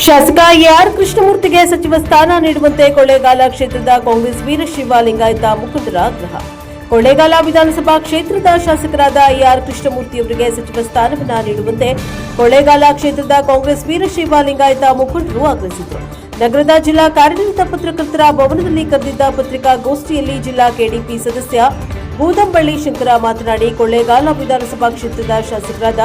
ಶಾಸಕ ಎಆರ್ ಕೃಷ್ಣಮೂರ್ತಿಗೆ ಸಚಿವ ಸ್ಥಾನ ನೀಡುವಂತೆ ಕೊಳ್ಳೇಗಾಲ ಕ್ಷೇತ್ರದ ಕಾಂಗ್ರೆಸ್ ವೀರಶೈವ ಲಿಂಗಾಯತ ಮುಖಂಡರ ಆಗ್ರಹ. ಕೊಳ್ಳೇಗಾಲ ವಿಧಾನಸಭಾ ಕ್ಷೇತ್ರದ ಶಾಸಕರಾದ ಎಆರ್ ಕೃಷ್ಣಮೂರ್ತಿ ಅವರಿಗೆ ಸಚಿವ ಸ್ಥಾನವನ್ನು ನೀಡುವಂತೆ ಕೊಳ್ಳೇಗಾಲ ಕ್ಷೇತ್ರದ ಕಾಂಗ್ರೆಸ್ ವೀರಶೈವ ಲಿಂಗಾಯತ ಮುಖಂಡರು ಆಗ್ರಹಿಸಿದರು. ನಗರದ ಜಿಲ್ಲಾ ಕಾರ್ಯನಿರತ ಪತ್ರಕರ್ತರ ಭವನದಲ್ಲಿ ಕರೆದಿದ್ದ ಪತ್ರಿಕಾಗೋಷ್ಠಿಯಲ್ಲಿ ಜಿಲ್ಲಾ ಕೆಡಿಪಿ ಸದಸ್ಯ ಬೂದಂಬಳ್ಳಿ ಶಂಕರ ಮಾತನಾಡಿ, ಕೊಳ್ಳೇಗಾಲ ವಿಧಾನಸಭಾ ಕ್ಷೇತ್ರದ ಶಾಸಕರಾದ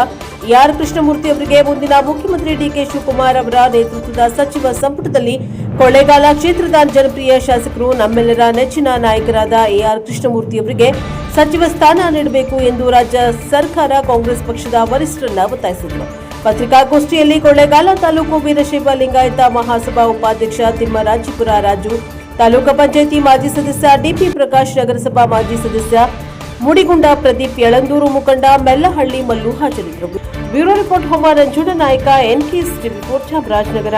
ಎಆರ್ ಕೃಷ್ಣಮೂರ್ತಿ ಅವರಿಗೆ ಮುಂದಿನ ಮುಖ್ಯಮಂತ್ರಿ ಡಿಕೆ ಶಿವಕುಮಾರ್ ಅವರ ನೇತೃತ್ವದ ಸಚಿವ ಸಂಪುಟದಲ್ಲಿ ಕೊಳ್ಳೇಗಾಲ ಕ್ಷೇತ್ರದ ಜನಪ್ರಿಯ ಶಾಸಕರು ನಮ್ಮೆಲ್ಲರ ನೆಚ್ಚಿನ ನಾಯಕರಾದ ಎಆರ್ ಕೃಷ್ಣಮೂರ್ತಿ ಅವರಿಗೆ ಸಚಿವ ಸ್ಥಾನ ನೀಡಬೇಕು ಎಂದು ರಾಜ್ಯ ಸರ್ಕಾರ ಕಾಂಗ್ರೆಸ್ ಪಕ್ಷದ ವರಿಷ್ಠರನ್ನ ಒತ್ತಾಯಿಸಿದರು. ಪತ್ರಿಕಾಗೋಷ್ಠಿಯಲ್ಲಿ ಕೊಳ್ಳೇಗಾಲ ತಾಲೂಕು ವೀರಶೈವ ಲಿಂಗಾಯತ ಮಹಾಸಭಾ ಉಪಾಧ್ಯಕ್ಷ ತಿಮ್ಮರಾಜಿಪುರ ರಾಜು, ತಾಲೂಕು ಪಂಚಾಯಿತಿ ಮಾಜಿ ಸದಸ್ಯ ಡಿಪಿ ಪ್ರಕಾಶ್, ನಗರಸಭಾ ಮಾಜಿ ಸದಸ್ಯ ಮುಡಿಗುಂಡ ಪ್ರದೀಪ್, ಯಳಂದೂರು ಮುಖಂಡ ಮೆಲ್ಲಹಳ್ಳಿ ಮಲ್ಲು ಹಾಜರಿದ್ದರು. ಬ್ಯೂರೋ ರಿಪೋರ್ಟ್ ಹೋಮ ನಂಜುಂಡ ನಾಯಕ, ಎನ್ಕೆಎಸ್ ಟಿವಿ 4 ಚಾಮರಾಜನಗರ.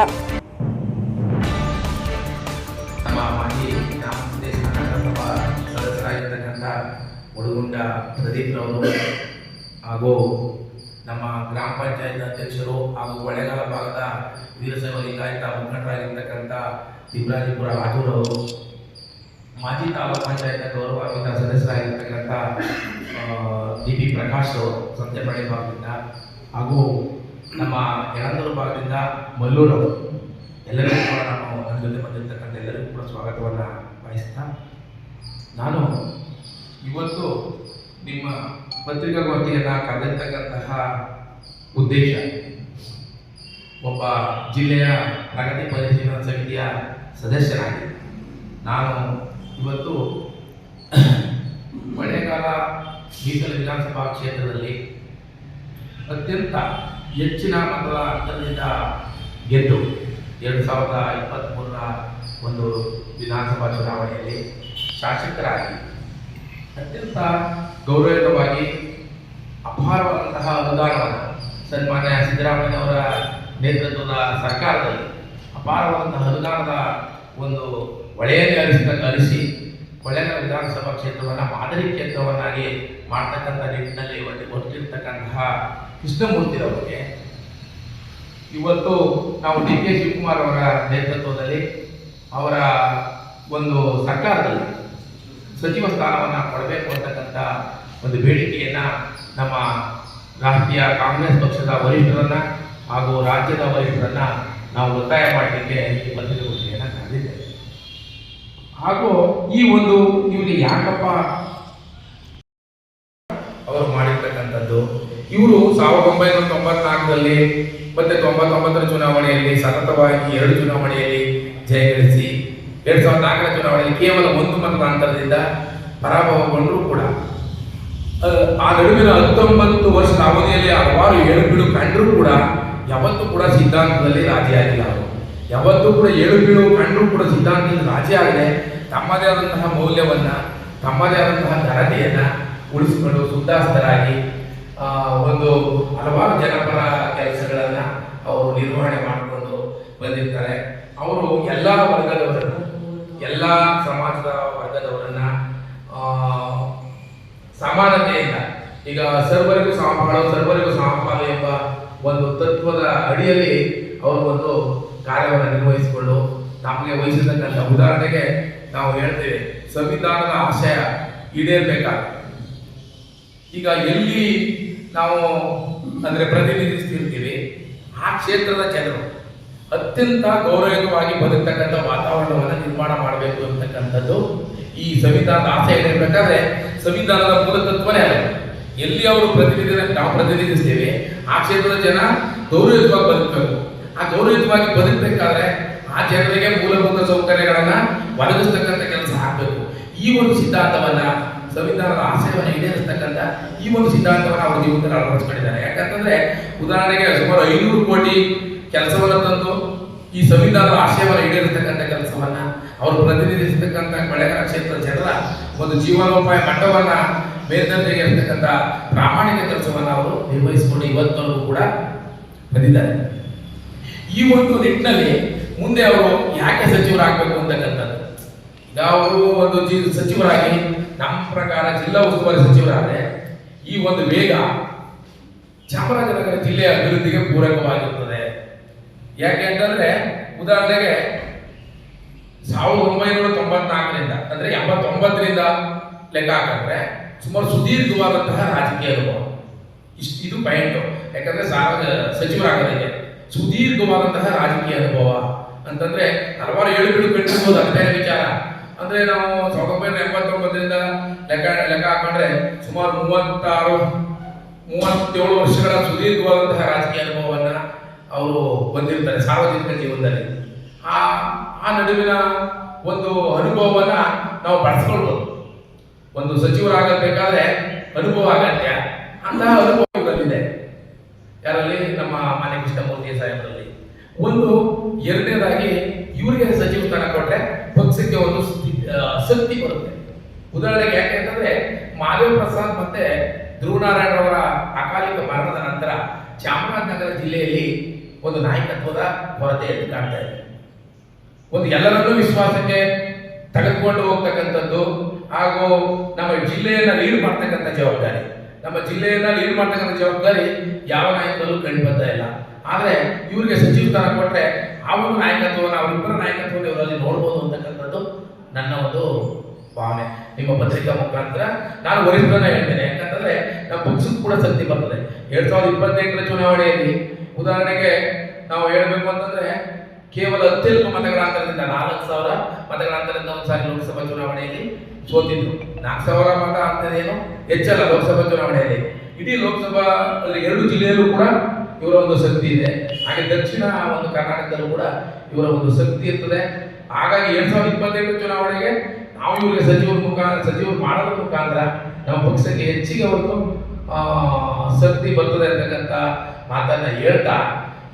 ಮುಡಿಗುಂಡ ಪ್ರದೀಪ್ ಅವರು ಹಾಗೂ ನಮ್ಮ ಗ್ರಾಮ ಪಂಚಾಯತ್ ಅಧ್ಯಕ್ಷರು ಹಾಗೂ ಕೊಳ್ಳೇಗಾಲ ಭಾಗದ ವೀರಶೈವ ಲಿಂಗಾಯತ ಮುಖಂಡರಾಗಿರ್ತಕ್ಕಂಥ ತಿಮ್ಮರಾಜಿಪುರ ರಾಜೂರವರು, ಮಾಜಿ ತಾಲೂಕು ಪಂಚಾಯತ್ ಗೌರವಾನ್ವಿತ ಸದಸ್ಯರಾಗಿರ್ತಕ್ಕಂಥ ಡಿಪಿ ಪ್ರಕಾಶ್ ಅವರು ಸಂತೆಪಡೆ ಭಾಗದಿಂದ, ಹಾಗೂ ನಮ್ಮ ಯಳಂದೂರು ಭಾಗದಿಂದ ಮಲ್ಲೂರವರು, ಎಲ್ಲರಿಗೂ ಕೂಡ ನನ್ನ ಜೊತೆ ಬಂದಿರತಕ್ಕಂಥ ಎಲ್ಲರಿಗೂ ಕೂಡ ಸ್ವಾಗತವನ್ನು ಬಯಸ್ತಾ, ನಾನು ಇವತ್ತು ನಿಮ್ಮ ಪತ್ರಿಕಾಗೋಷ್ಠಿಯನ್ನು ಕರೆದಿರ್ತಕ್ಕಂತಹ ಉದ್ದೇಶ, ಒಬ್ಬ ಜಿಲ್ಲೆಯ ಪ್ರಗತಿ ಪರಿಶೀಲನಾ ಸಮಿತಿಯ ಸದಸ್ಯನಾಗಿ ನಾನು ಇವತ್ತು ಕೊಳ್ಳೇಗಾಲ ಮೀಸಲು ವಿಧಾನಸಭಾ ಕ್ಷೇತ್ರದಲ್ಲಿ ಅತ್ಯಂತ ಹೆಚ್ಚಿನ ಮತದ ಅಂತರದಿಂದ ಗೆದ್ದು 2023ರ ಒಂದು ವಿಧಾನಸಭಾ ಚುನಾವಣೆಯಲ್ಲಿ ಶಾಸಕರಾಗಿ ಅತ್ಯಂತ ಗೌರವಯುತವಾಗಿ ಅಪಾರವಾದಂತಹ ಅನುದಾನವನ್ನು ಸನ್ಮಾನ್ಯ ಸಿದ್ದರಾಮಯ್ಯನವರ ನೇತೃತ್ವದ ಸರ್ಕಾರದಲ್ಲಿ ಅಪಾರವಾದಂತಹ ಅನುದಾನದ ಒಂದು ಹೊಳೆಯಲ್ಲಿ ಅರಿಸಿ ಕೊಳ್ಳೇಗಾಲ ವಿಧಾನಸಭಾ ಕ್ಷೇತ್ರವನ್ನು ಮಾದರಿ ಕ್ಷೇತ್ರವನ್ನಾಗಿ ಮಾಡ್ತಕ್ಕಂಥ ನಿಟ್ಟಿನಲ್ಲಿ ಹೊರಟಿರ್ತಕ್ಕಂತಹ ಕೃಷ್ಣಮೂರ್ತಿರವರಿಗೆ ಇವತ್ತು ನಾವು ಡಿ ಕೆ ಶಿವಕುಮಾರ್ ಅವರ ನೇತೃತ್ವದಲ್ಲಿ ಅವರ ಒಂದು ಸರ್ಕಾರದಲ್ಲಿ ಸಚಿವ ಸ್ಥಾನವನ್ನು ಕೊಡಬೇಕು ಅಂತಕ್ಕಂಥ ಒಂದು ಬೇಡಿಕೆಯನ್ನು ನಮ್ಮ ರಾಷ್ಟ್ರೀಯ ಕಾಂಗ್ರೆಸ್ ಪಕ್ಷದ ವರಿಷ್ಠರನ್ನ ಹಾಗೂ ರಾಜ್ಯದ ವರಿಷ್ಠರನ್ನ ನಾವು ಒತ್ತಾಯ ಮಾಡಲಿಕ್ಕೆ ಈ ಪತ್ರಿಕಾಗೋಷ್ಠಿಯನ್ನು ಕರೆದಿದ್ದೇವೆ. ಹಾಗೂ ಈ ಒಂದು ಇವರಿಗೆ ಯಾಕಪ್ಪ ಅವರು ಮಾಡಿರ್ತಕ್ಕಂಥದ್ದು, ಇವರು 1994ರಲ್ಲಿ ಮತ್ತೆ 99ರ ಚುನಾವಣೆಯಲ್ಲಿ ಸತತವಾಗಿ 2 ಚುನಾವಣೆಯಲ್ಲಿ ಜಯಗಳಿಸಿ 2004ರ ಚುನಾವಣೆಯಲ್ಲಿ ಕೇವಲ 1 ಮತದ ಅಂತರದಿಂದ ಪರಾಭವಗೊಂಡರೂ ಕೂಡ ಆ ನಡುವಿನ 19 ವರ್ಷದ ಅವಧಿಯಲ್ಲಿ ಹಲವಾರು ಏಳುಬೀಳು ಕಂಡರೂ ಕೂಡ ಯಾವತ್ತೂ ಕೂಡ ಸಿದ್ಧಾಂತದಲ್ಲಿ ರಾಜಿ ಆಗಿಲ್ಲ. ಅವರು ಯಾವತ್ತೂ ಕೂಡ ಏಳುಬೀಳು ಕಂಡರೂ ಕೂಡ ಸಿದ್ಧಾಂತದಲ್ಲಿ ರಾಜಿ ಆಗದೆ ತಮ್ಮದೇ ಆದಂತಹ ಮೌಲ್ಯವನ್ನು, ತಮ್ಮದೇ ಆದಂತಹ ಘನತೆಯನ್ನು ಉಳಿಸಿಕೊಂಡು ಶುದ್ಧಾಸ್ತರಾಗಿ ಒಂದು ಹಲವಾರು ಜನಪರ ಕೆಲಸಗಳನ್ನು ಅವರು ನಿರ್ವಹಣೆ ಮಾಡಿಕೊಂಡು ಬಂದಿರ್ತಾರೆ. ಅವರು ಎಲ್ಲ ವರ್ಗದವರನ್ನು, ಎಲ್ಲ ಸಮಾಜದ ವರ್ಗದವರನ್ನ ಸಮಾನತೆಯಿಂದ, ಈಗ ಸರ್ವರಿಗೂ ಸಮಪಾಲು ಎಂಬ ಒಂದು ತತ್ವದ ಅಡಿಯಲ್ಲಿ ಅವರು ಒಂದು ಕಾರ್ಯವನ್ನು ನಿರ್ವಹಿಸಿಕೊಂಡು ನಮಗೆ ವಹಿಸಿರ್ತಕ್ಕಂಥ, ಉದಾಹರಣೆಗೆ ನಾವು ಹೇಳ್ತೇವೆ ಸಂವಿಧಾನದ ಆಶಯ ಈಡೇರಬೇಕಾಗುತ್ತೆ. ಈಗ ಎಲ್ಲಿ ನಾವು ಅಂದರೆ ಪ್ರತಿನಿಧಿಸ್ತಿರ್ತೀವಿ ಆ ಕ್ಷೇತ್ರದ ಜನರು ಅತ್ಯಂತ ಗೌರವಯುತವಾಗಿ ಬದುಕ್ತಕ್ಕಂಥ ವಾತಾವರಣವನ್ನು ನಿರ್ಮಾಣ ಮಾಡಬೇಕು ಅಂತಕ್ಕಂಥದ್ದು ಈ ಸಂವಿಧಾನದ ಆಸೆ ಇರಬೇಕಾದ್ರೆ ಸಂವಿಧಾನದ ಮೂಲ ತತ್ವನೇ ಅಲ್ಲ. ಎಲ್ಲಿ ಅವರು ನಾವು ಪ್ರತಿನಿಧಿಸ್ತೇವೆ ಆ ಕ್ಷೇತ್ರದ ಜನ ಗೌರವಯುತವಾಗಿ ಬದುಕಬೇಕು. ಆ ಗೌರವಯುತವಾಗಿ ಬದುಕಬೇಕಾದ್ರೆ ಆ ಜನರಿಗೆ ಮೂಲಭೂತ ಸೌಕರ್ಯಗಳನ್ನು ಒದಗಿಸ್ತಕ್ಕಂಥ ಕೆಲಸ ಆಗಬೇಕು. ಈ ಒಂದು ಸಿದ್ಧಾಂತವನ್ನ, ಸಂವಿಧಾನದ ಆಶಯವನ್ನು ಈಡೇರಿಸ್ತಕ್ಕಂಥ ಈ ಒಂದು ಸಿದ್ಧಾಂತವನ್ನು ಅವರು ಜೀವನದಲ್ಲಿ ಅಳವಡಿಸ್ಕೊಂಡಿದ್ದಾರೆ. ಯಾಕಂತಂದ್ರೆ ಉದಾಹರಣೆಗೆ ಸುಮಾರು 500 ಕೋಟಿ ಕೆಲಸವನ್ನು ತಂದು ಈ ಸಂವಿಧಾನದ ಆಶಯವನ್ನು ಈಡೇರಿಸ್ತಕ್ಕಂಥ ಕೆಲಸವನ್ನ ಅವರು ಪ್ರತಿನಿಧಿಸತಕ್ಕಂಥ ಕೊಳ್ಳೇಗಾಲ ಕ್ಷೇತ್ರದ ಜನರ ಒಂದು ಜೀವನೋಪಾಯ ಮಟ್ಟವನ್ನ ಮೇಲ್ದರ್ಜೆಗೆ ಇರತಕ್ಕಂಥ ಪ್ರಾಮಾಣಿಕ ಕೆಲಸವನ್ನು ಅವರು ನಿರ್ವಹಿಸಿಕೊಂಡು ಇವತ್ತವರೆಗೂ ಕೂಡ ಬಂದಿದ್ದಾರೆ. ಈ ಒಂದು ನಿಟ್ಟಿನಲ್ಲಿ ಮುಂದೆ ಅವರು ಯಾಕೆ ಸಚಿವರಾಗಬೇಕು ಅಂತಕ್ಕಂಥದ್ದು, ಈಗ ಅವರು ಒಂದು ಸಚಿವರಾಗಿ ನಮ್ಮ ಪ್ರಕಾರ ಜಿಲ್ಲಾ ಉಸ್ತುವಾರಿ ಸಚಿವರಾದರೆ ಈ ಒಂದು ವೇಗ ಚಾಮರಾಜನಗರ ಜಿಲ್ಲೆಯ ಅಭಿವೃದ್ಧಿಗೆ ಪೂರಕವಾಗಿರುತ್ತದೆ. ಯಾಕೆ ಅಂತಂದ್ರೆ ಉದಾಹರಣೆಗೆ 1994ರಿಂದ ಅಂದ್ರೆ 89ರಿಂದ ಲೆಕ್ಕ ಹಾಕಿದ್ರೆ ಸುಮಾರು ಸುದೀರ್ಘವಾದಂತಹ ರಾಜಕೀಯ ಅನುಭವ. ಇದು ಪಾಯಿಂಟ್. ಯಾಕಂದ್ರೆ ಸಚಿವರಾಗೋದಕ್ಕೆ ಸುದೀರ್ಘವಾದಂತಹ ರಾಜಕೀಯ ಅನುಭವ ಅಂತಂದ್ರೆ ಹಲವಾರು ಏಳುಗಳು ಕಂಡಿರ್ಬೋದು. ಅದು ಬೇರೆ ವಿಚಾರ. ಅಂದ್ರೆ ನಾವು 1989ರಿಂದ ಲೆಕ್ಕ ಹಾಕೊಂಡ್ರೆ ಸುಮಾರು 37 ವರ್ಷಗಳ ಸುದೀರ್ಘವಾದಂತಹ ರಾಜಕೀಯ ಅನುಭವವನ್ನ ಅವರು ಹೊಂದಿರ್ತಾರೆ ಸಾರ್ವಜನಿಕ ಜೀವನದಲ್ಲಿ. ಆ ನಡುವಿನ ಒಂದು ಅನುಭವವನ್ನ ನಾವು ಬಳಸ್ಕೊಳ್ಬೋದು. ಒಂದು ಸಚಿವರಾಗಬೇಕಾದ್ರೆ ಅನುಭವ ಅಗತ್ಯ. ಅಂತಹ ಅನುಭವಗಳಿದೆ ಯಾರಲ್ಲಿ? ನಮ್ಮ ಮಾನ್ಯ ಕೃಷ್ಣಮೂರ್ತಿ ಸಾಹೇಬರಲ್ಲಿ. ಒಂದು ಎರಡನೇದಾಗಿ ಇವರಿಗೆ ಸಚಿವ ಸ್ಥಾನ ಕೊಟ್ಟರೆ ಪಕ್ಷಕ್ಕೆ ಒಂದು ಶಕ್ತಿ ಬರುತ್ತೆ. ಉದಾಹರಣೆಗೆ ಯಾಕೆ ಅಂತಂದ್ರೆ ಮಾಧವ ಪ್ರಸಾದ್ ಮತ್ತೆ ಧ್ರುವನಾರಾಯಣರವರ ಅಕಾಲಿಕ ಮರಣದ ನಂತರ ಚಾಮರಾಜನಗರ ಜಿಲ್ಲೆಯಲ್ಲಿ ಒಂದು ನಾಯಕತ್ವದ ಕೊರತೆ ಎದ್ದು ಕಾಣ್ತಾ ಇದೆ. ಒಂದು ಎಲ್ಲರನ್ನೂ ವಿಶ್ವಾಸಕ್ಕೆ ತೆಗೆದುಕೊಂಡು ಹೋಗ್ತಕ್ಕಂಥದ್ದು ಹಾಗೂ ನಮ್ಮ ಜಿಲ್ಲೆಯನ್ನ ಲೀಡ್ ಮಾಡ್ತಕ್ಕಂಥ ಜವಾಬ್ದಾರಿ, ಯಾವ ನಾಯಕರು ಕಂಡು ಬರ್ತಾ ಇಲ್ಲ. ಆದ್ರೆ ಇವರಿಗೆ ಸಚಿವ ಸ್ಥಾನ ಕೊಟ್ರೆ ಆ ಒಂದು ನಾಯಕತ್ವವನ್ನು, ಅವರಿಬ್ಬರ ನಾಯಕತ್ವವನ್ನು ಇವರಲ್ಲಿ ನೋಡ್ಬೋದು ಅಂತಕ್ಕಂಥದ್ದು ನನ್ನ ಒಂದು ಭಾವನೆ. ನಿಮ್ಮ ಪತ್ರಿಕಾ ಮುಖಾಂತರ ನಾನು ವರಿಷ್ಠರನ್ನ ಹೇಳ್ತೇನೆ. ಯಾಕಂತಂದ್ರೆ ನಮ್ಮ ಪಕ್ಷಕ್ಕೂ ಕೂಡ ಶಕ್ತಿ ಬರ್ತದೆ. 2028ರ ಚುನಾವಣೆಯಲ್ಲಿ ಉದಾಹರಣೆಗೆ ನಾವು ಹೇಳಬೇಕು ಅಂತಂದ್ರೆ ಕೇವಲ ಅತ್ಯಲ್ಪ ಮತಗಳ ಅಂತರದಿಂದ 4,000 ಮತಗಳ ಅಂತರದಿಂದ ಒಂದ್ಸಾರಿ ಲೋಕಸಭಾ ಚುನಾವಣೆಯಲ್ಲಿ ಸೋತಿದ್ರು. 4,000 ಮತ ಅಂತದೇನು ಹೆಚ್ಚಲ್ಲ ಲೋಕಸಭಾ ಚುನಾವಣೆಯಲ್ಲಿ. ಇಡೀ ಲೋಕಸಭಾ 2 ಜಿಲ್ಲೆಯಲ್ಲೂ ಕೂಡ ಇವರ ಒಂದು ಶಕ್ತಿ ಇದೆ. ಹಾಗೆ ದಕ್ಷಿಣ ಒಂದು ಕರ್ನಾಟಕದಲ್ಲೂ ಕೂಡ ಇವರ ಒಂದು ಶಕ್ತಿ ಇರ್ತದೆ. ಹಾಗಾಗಿ 2028 ಚುನಾವಣೆಗೆ ನಾವು ಇವರಿಗೆ ಸಚಿವರು ಮಾಡೋದ್ರ ಮುಖಾಂತರ ನಮ್ಮ ಪಕ್ಷಕ್ಕೆ ಹೆಚ್ಚಿಗೆ ಒಂದು ಶಕ್ತಿ ಬರ್ತದೆ ಅಂತಕ್ಕಂಥ ಮಾತನ್ನ ಹೇಳ್ತಾ,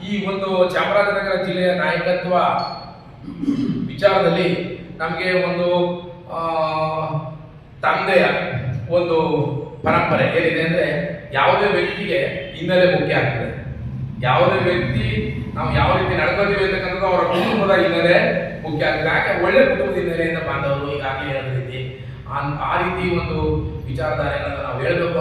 ಈ ಒಂದು ಚಾಮರಾಜನಗರ ಜಿಲ್ಲೆಯ ನಾಯಕತ್ವ ವಿಚಾರದಲ್ಲಿ ನಮಗೆ ಒಂದು ತಂದೆಯ ಒಂದು ಪರಂಪರೆ ಏನಿದೆ ಅಂದ್ರೆ ಯಾವುದೇ ವ್ಯಕ್ತಿಗೆ ಹಿನ್ನೆಲೆ ಮುಖ್ಯ ಆಗ್ತದೆ. ಯಾವುದೇ ವ್ಯಕ್ತಿ ನಾವು ಯಾವ ರೀತಿ ನಡ್ಕೋತೀವಿ ಅಂತಕ್ಕಂಥದ್ದು ಅವರ ಕುಟುಂಬದ ಹಿನ್ನೆಲೆ ಮುಖ್ಯ ಆಗ್ತದೆ. ಯಾಕೆ ಒಳ್ಳೆ ಕುಟುಂಬದ ಹಿನ್ನೆಲೆಯಿಂದ ಬಾಂಧವರು ಈಗಾಗಲೇ ಹೇಳಿದ ರೀತಿ ಆ ರೀತಿ ಒಂದು ವಿಚಾರಧಾರೆಗಳನ್ನು ನಾವು ಹೇಳಬೇಕು.